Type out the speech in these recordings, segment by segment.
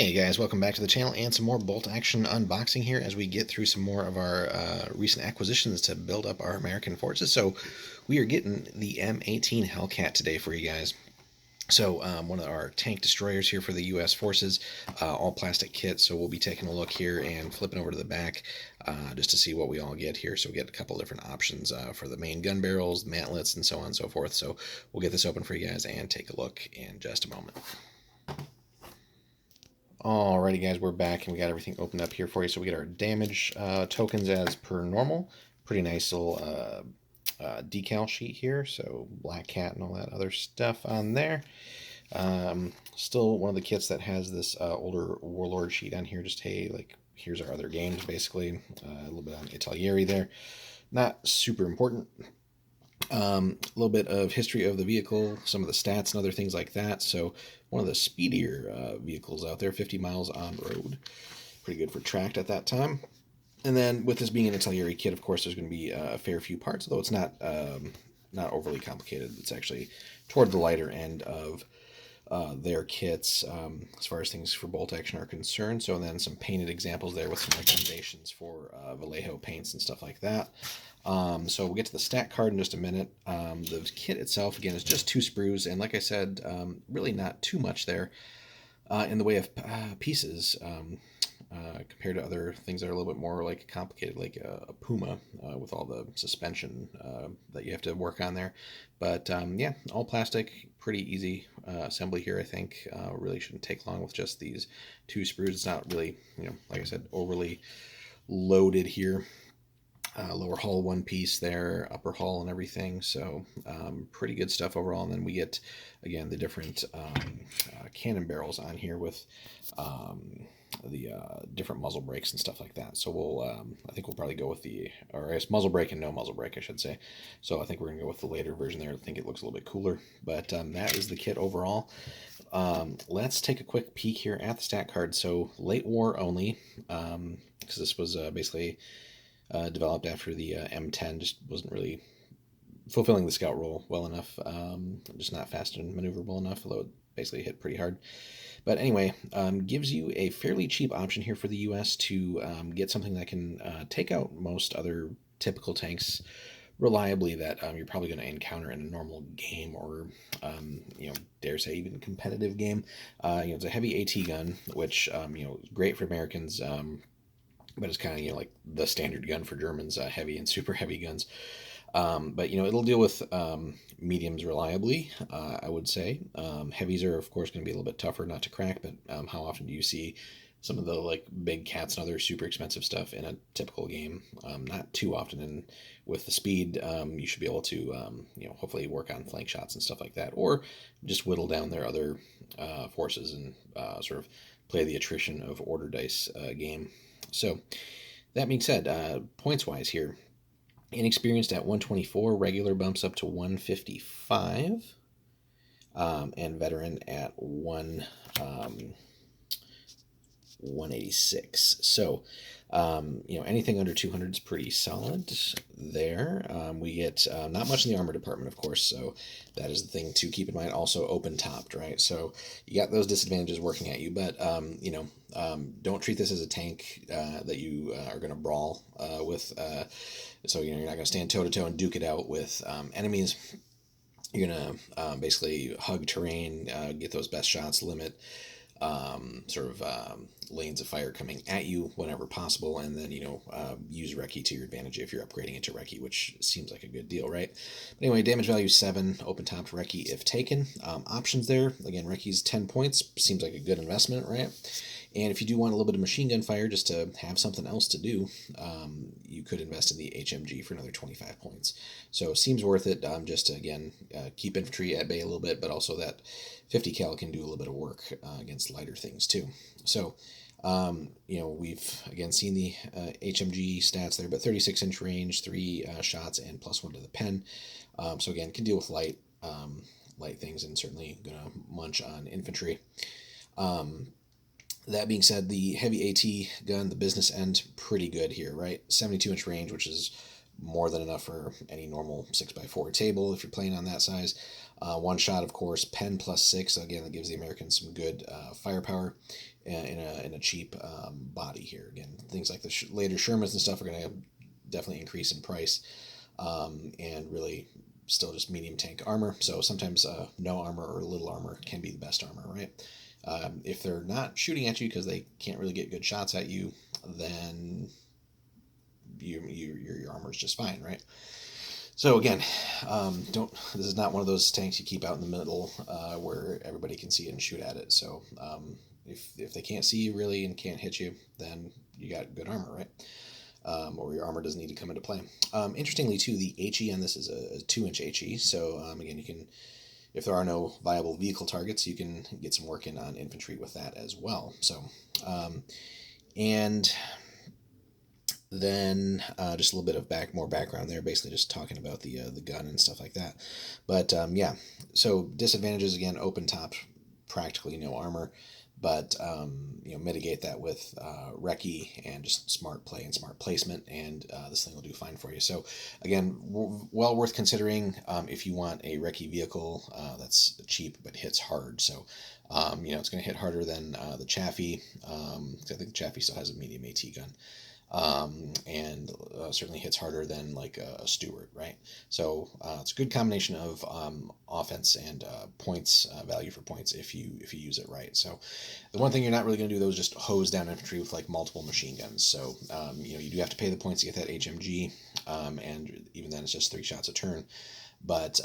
Hey guys, welcome back to the channel and some more bolt action unboxing here as we get through some more of our recent acquisitions to build up our American forces. So we are getting the M18 Hellcat today for you guys. So one of our tank destroyers here for the U.S. forces, all plastic kit. So we'll be taking a look here and flipping over to the back just to see what we all get here. So we get a couple different options for the main gun barrels, mantlets, and so on and so forth. So we'll get this open for you guys and take a look in just a moment. Alrighty guys, we're back and we got everything opened up here for you. So we get our damage tokens as per normal. Pretty nice little decal sheet here. So black cat and all that other stuff on there. Still one of the kits that has this older warlord sheet on here. Just, hey, like, here's our other games basically. A little bit on Italieri there. Not super important. A little bit of history of the vehicle, some of the stats and other things like that. So one of the speedier vehicles out there, 50 miles on road. Pretty good for tracked at that time. And then with this being an Italieri kit, of course, there's going to be a fair few parts, though it's not overly complicated. It's actually toward the lighter end of their kits as far as things for bolt action are concerned. So then some painted examples there with some recommendations for Vallejo paints and stuff like that. So we'll get to the stat card in just a minute. The kit itself, again, is just 2 sprues, and like I said, really not too much there in the way of pieces compared to other things that are a little bit more like complicated, like a Puma with all the suspension that you have to work on there. But yeah, all plastic, pretty easy assembly here, I think. Really shouldn't take long with just these 2 sprues. It's not really, like I said, overly loaded here. Lower hull one piece there, upper hull and everything. So pretty good stuff overall. And then we get, again, the different cannon barrels on here with the different muzzle brakes and stuff like that. So we'll, I think we'll probably go with or I guess muzzle brake and no muzzle brake, I should say. So I think we're gonna go with the later version there. I think it looks a little bit cooler, but that is the kit overall. Let's take a quick peek here at the stat card. So late war only, because this was basically developed after the M10, just wasn't really fulfilling the scout role well enough. Just not fast and maneuverable enough, although it basically hit pretty hard. But anyway, gives you a fairly cheap option here for the US to get something that can take out most other typical tanks reliably that you're probably going to encounter in a normal game or, dare say even competitive game. It's a heavy AT gun, which, is great for Americans, but it's kind of, like the standard gun for Germans, heavy and super heavy guns. But it'll deal with mediums reliably, I would say. Heavies are of course going to be a little bit tougher not to crack, but how often do you see some of the like big cats and other super expensive stuff in a typical game? Not too often, and with the speed, you should be able to hopefully work on flank shots and stuff like that, or just whittle down their other forces and sort of play the attrition of order dice game. So that being said, points wise here, inexperienced at 124, regular bumps up to 155, and veteran at 186. So, anything under 200 is pretty solid there. We get not much in the armor department, of course, so that is the thing to keep in mind. Also open topped, right? So you got those disadvantages working at you, but don't treat this as a tank that you are going to brawl with. So you're not going to stand toe to toe and duke it out with enemies. You're going to basically hug terrain, get those best shots, limit lanes of fire coming at you whenever possible, and then use Recce to your advantage if you're upgrading it to Recce, which seems like a good deal, right? But anyway, damage value 7, open topped Recce if taken. Options there, again, Recce's 10 points, seems like a good investment, right? And if you do want a little bit of machine gun fire just to have something else to do, you could invest in the HMG for another 25 points. So seems worth it, just to, again, keep infantry at bay a little bit, but also that 50 cal can do a little bit of work against lighter things too. So, we've, again, seen the HMG stats there, but 36-inch range, 3 shots, and +1 to the pen. So again, can deal with light things, and certainly going to munch on infantry. That being said, the heavy AT gun, the business end, pretty good here, right? 72-inch range, which is more than enough for any normal 6x4 table if you're playing on that size. One shot, of course, pen plus 6. Again, that gives the Americans some good firepower in a cheap body here. Again, things like the later Shermans and stuff are going to definitely increase in price, and really still just medium tank armor. So sometimes no armor or little armor can be the best armor, right? If they're not shooting at you because they can't really get good shots at you, then your armor is just fine, right? So again, don't. This is not one of those tanks you keep out in the middle where everybody can see it and shoot at it. So if they can't see you really and can't hit you, then you got good armor, right? Or your armor doesn't need to come into play. Interestingly, too, the HE on this is a 2-inch HE. So again, you can, if there are no viable vehicle targets, you can get some work in on infantry with that as well. So, and then just a little bit of more background there, basically just talking about the gun and stuff like that. But yeah, so disadvantages again: open top, practically no armor, but mitigate that with recce and just smart play and smart placement, and this thing will do fine for you. So again, well worth considering if you want a recce vehicle that's cheap but hits hard. So it's going to hit harder than the Chaffee. I think the Chaffee still has a medium AT gun. And certainly hits harder than like a Stewart, right? So it's a good combination of offense and points, value for points if you use it right. So the one thing you're not really going to do though is just hose down infantry with like multiple machine guns. So you do have to pay the points to get that HMG, and even then it's just 3 shots a turn. But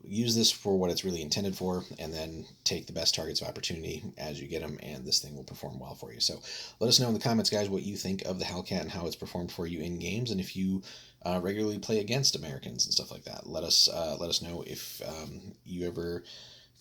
use this for what it's really intended for, and then take the best targets of opportunity as you get them, and this thing will perform well for you. So let us know in the comments, guys, what you think of the Hellcat and how it's performed for you in games, and if you regularly play against Americans and stuff like that. Let us know if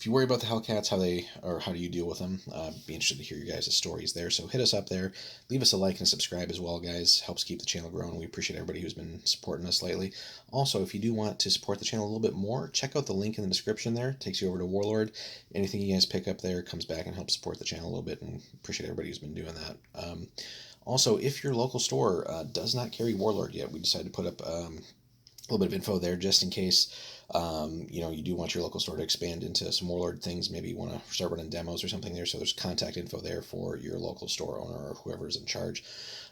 if you worry about the Hellcats, how do you deal with them. Be interested to hear your guys' stories there. So hit us up there. Leave us a like and subscribe as well, guys. Helps keep the channel growing. We appreciate everybody who's been supporting us lately. Also, if you do want to support the channel a little bit more, check out the link in the description there. It takes you over to Warlord. Anything you guys pick up there comes back and helps support the channel a little bit, and appreciate everybody who's been doing that. Also, if your local store does not carry Warlord yet, we decided to put up a little bit of info there just in case you do want your local store to expand into some Warlord things. Maybe you want to start running demos or something there. So there's contact info there for your local store owner or whoever's in charge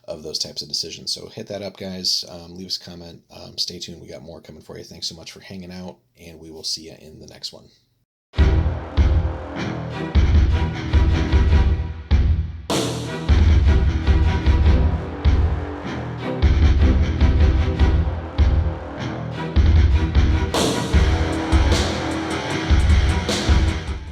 of those types of decisions. So hit that up, guys. Leave us a comment. Stay tuned. We got more coming for you. Thanks so much for hanging out, and we will see you in the next one.